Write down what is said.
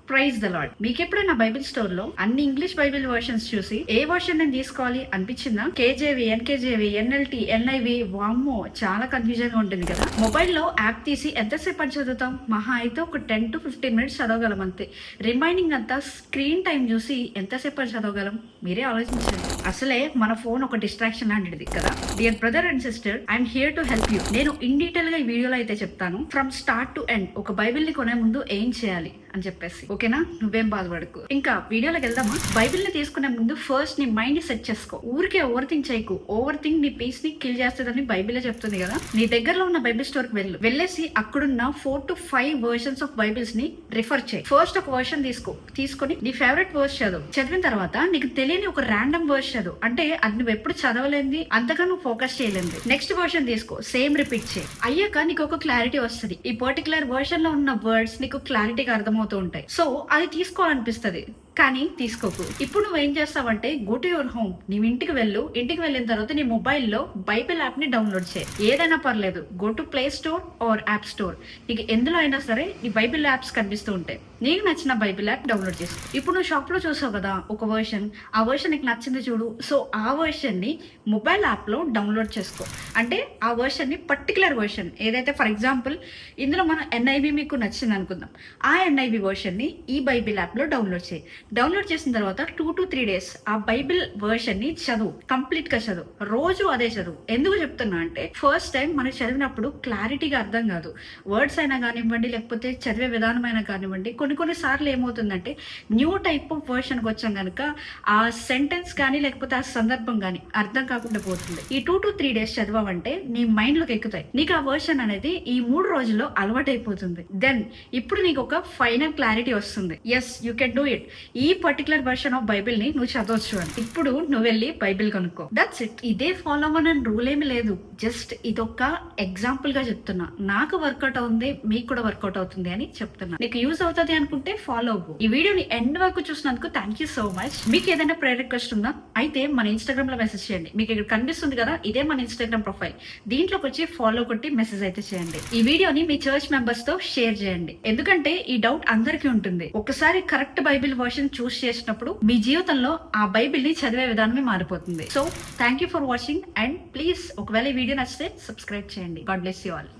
Praise the lord. మీకు ఎప్పుడైనా Bible store లో అన్ని ఇంగ్లీష్ బైబిల్ వర్షన్స్ చూసి ఏ వర్షన్ నేను తీసుకోవాలి అనిపించిందా? కేజేవి, ఎన్కేజేవి, ఎన్ఎల్టీ, ఎన్ఐవి, వామ్మో చాలా కన్ఫ్యూజన్ గా ఉంటుంది కదా. మొబైల్లో యాప్ తీసి ఎంతసేపు అని చదువుతాం? మహా అయితే ఒక 10 to 15 minutes చదవగలం అంతే. రిమైనింగ్ అంతా స్క్రీన్ టైం చూసి ఎంతసేపు అని చదవగలం? మీరే ఆలోచించండి. అసలే మన ఫోన్ ఒక డిస్ట్రాక్షన్ లాంటిది కదా. Dear brother and sister, I'm here to help you. నేను ఇన్ డీటెయిల్ గా ఈ వీడియోలో అయితే చెప్తాను, ఫ్రమ్ స్టార్ట్ టు ఎండ్. ఒక బైబిల్ ని కొనే ముందు ఏం చేయాలి అని చెప్పేసి, ఓకేనా? నువ్వేం బాధపడకు. ఇంకా వీడియోలోకి వెళ్దామా? బైబిల్ ని తీసుకునే ముందు ఫస్ట్ నీ మైండ్ ని సెట్ చేసుకో. ఊరికే ఓవర్ థింక్ చేయకు. ఓవర్ థింక్ నీ పీస్ ని కిల్ చేస్తుందని బైబిల్ చెప్తుంది కదా. నీ దగ్గరలో ఉన్న బైబిల్ స్టోర్ కి వెళ్ళేసి అక్కడున్న 4 to 5 వర్షన్స్ ఆఫ్ బైబిల్స్ ని రిఫర్ చేయి. ఫస్ట్ ఒక వర్షన్ తీసుకొని నీ ఫేవరెట్ వర్స్ చదివిన తర్వాత నీకు తెలియని ఒక ర్యాండమ్ వర్స్ చదువు. అంటే అది నువ్వు ఎప్పుడు చదవలేంది, అంతగా నువ్వు ఫోకస్ చేయలేంది. నెక్స్ట్ వర్షన్ తీసుకో, సేమ్ రిపీట్ చేయి. అయ్యాక నీకు ఒక క్లారిటీ వస్తుంది. ఈ పర్టికులర్ వర్షన్ లో ఉన్న వర్డ్స్ నీకు క్లారిటీగా అర్థమవుతూ ఉంటాయి. సో అది తీసుకోవాలనిపిస్తుంది కానీ తీసుకోకు. ఇప్పుడు నువ్వేం చేస్తావంటే, గో టు యువర్ హోమ్. నీవు ఇంటికి వెళ్ళిన తర్వాత నీ మొబైల్లో బైబిల్ యాప్ ని డౌన్లోడ్ చేయి. ఏదైనా పర్లేదు, go to play store or app store. నీకు ఎందులో అయినా సరే నీ బైబిల్ యాప్స్ కనిపిస్తూ ఉంటాయి. నీకు నచ్చిన బైబిల్ యాప్ డౌన్లోడ్ చేసి, ఇప్పుడు నువ్వు షాప్ లో చూసావు కదా ఒక వర్షన్, ఆ వర్షన్ నీకు నచ్చింది చూడు. సో ఆ వర్షన్ ని మొబైల్ యాప్ లో డౌన్లోడ్ చేసుకో. అంటే ఆ వర్షన్ ని పర్టికులర్ వర్షన్ ఏదైతే, ఫర్ ఎగ్జాంపుల్ ఇందులో మన ఎన్ఐవి మీకు నచ్చింది అనుకుందాం, ఆ ఎన్ఐవి వర్షన్ ని ఈ బైబిల్ యాప్ లో డౌన్లోడ్ చేయి. డౌన్లోడ్ చేసిన తర్వాత 2 to 3 days ఆ బైబిల్ వర్షన్ ని చదువు, కంప్లీట్ గా చదువు. రోజు అదే చదువు. ఎందుకు చెప్తున్నా అంటే, ఫస్ట్ టైం మనకి చదివినప్పుడు క్లారిటీగా అర్థం కాదు. వర్డ్స్ అయినా కానివ్వండి, లేకపోతే చదివే విధానం అయినా కానివ్వండి, కొన్ని సార్లు ఏమవుతుందంటే, న్యూ టైప్ ఆఫ్ వర్షన్కి వచ్చాం కనుక ఆ సెంటెన్స్ కానీ లేకపోతే ఆ సందర్భం కానీ అర్థం కాకుండా పోతుంది. ఈ 2 to 3 days చదవమంటే నీ మైండ్ లోకి ఎక్కుతాయి. నీకు ఆ వర్షన్ అనేది ఈ 3 రోజుల్లో అలవాటు అయిపోతుంది. దెన్ ఇప్పుడు నీకు ఒక ఫైనల్ క్లారిటీ వస్తుంది. Yes, you can do it. ఈ పర్టికులర్ వర్షన్ ఆఫ్ బైబిల్ ని నువ్వు చదవచ్చు అని. ఇప్పుడు నువ్వు వెళ్ళి బైబిల్ కొనుక్కో. That's it. ఇదే ఫాలో అవ్వనని రూల్ ఏమి లేదు. జస్ట్ ఇదొక ఎగ్జాంపుల్ గా చెప్తున్నా. నాకు వర్కౌట్ అవుతుంది, మీకు కూడా వర్కౌట్ అవుతుంది అని చెప్తున్నా. నీకు యూజ్ అవుతుంది అనుకుంటే ఫాలో అవ్వు. ఈ వీడియోని ఎండ్ వరకు చూసినందుకు థ్యాంక్ యూ సో మచ్. మీకు ఏదైనా ప్రేయర్ రిక్వెస్ట్ ఉందా? అయితే మన ఇన్స్టాగ్రామ్ లో మెసేజ్ చేయండి. మీకు ఇక్కడ కనిపిస్తుంది కదా, ఇదే మన ఇన్స్టాగ్రామ్ ప్రొఫైల్. దీంట్లోకి వచ్చి ఫాలో కొట్టి మెసేజ్ అయితే చేయండి. ఈ వీడియోని మీ చర్చ్ మెంబర్స్ తో షేర్ చేయండి. ఎందుకంటే ఈ డౌట్ అందరికీ ఉంటుంది. ఒకసారి కరెక్ట్ బైబిల్ వర్షన్ చూస్ చేసినప్పుడు మీ జీవితంలో ఆ బైబిల్ ని చదివే విధానమే మారిపోతుంది. So thank you for watching and please, ఒకవేళ ఈ వీడియో నచ్చితే సబ్స్క్రైబ్ చేయండి. God bless you all.